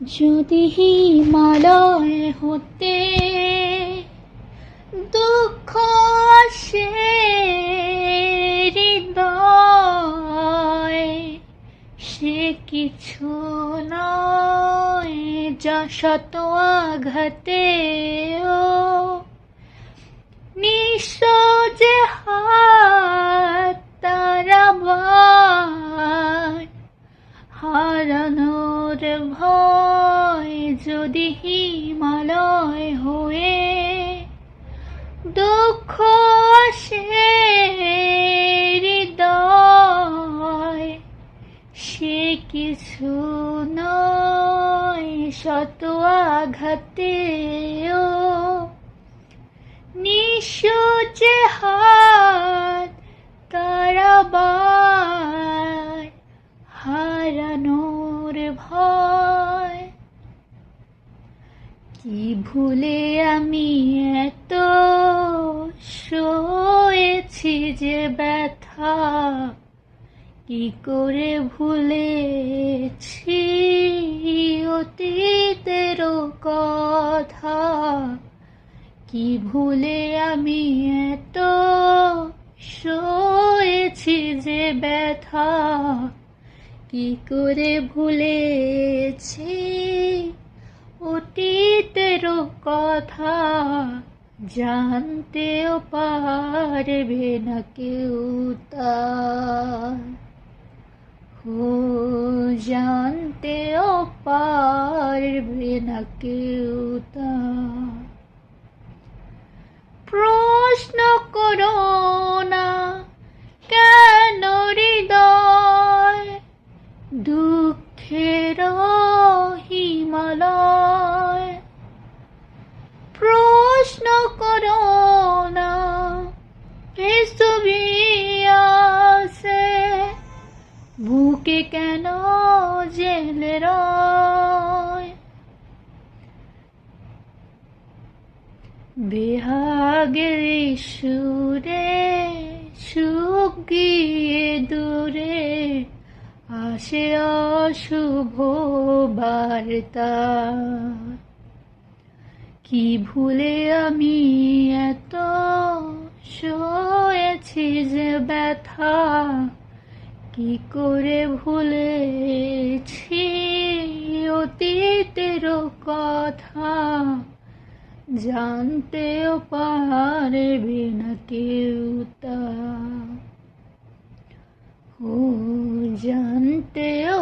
যদি হিমালয় হতে দুঃখ আসে হৃদয়, সে কিছু নয় যা শত আঘাতেও নিঃস্ব যে হাত তার আবার হারানোর ভয়। যদি হিমালয় হয়ে দুঃখ আসে হৃদয়, সে কিছু নয় শত আঘাতেও নিঃস্ব যে হাত তার আবার হারানোর ভয়। কি ভুলে আমি এত সয়েছি যে ব্যথা, কি করে ভুলেছি অতীতের কথা। কি ভুলে আমি এত সয়েছি যে ব্যথা, কি করে ভুলেছি অতীতের কথা। জানতেও পারবে না কেউ তা, জানতেও পারবে না কেউ তা। প্রশ্ন করো না কেন হৃদয় দুঃখের হিমালয়। প্রশ্ন করো না ছবি আছে বুকে কেন জেলে রয়। বেহাগের সুরে সুখ গিয়ে দূরে আসে অশুভ বার্তা। কি ভুলে আমি এত সয়েছি যে ব্যথা, কি করে ভুলেছি অতীতের কথা। জানতেও পারবে না কেউ তা, জানতেও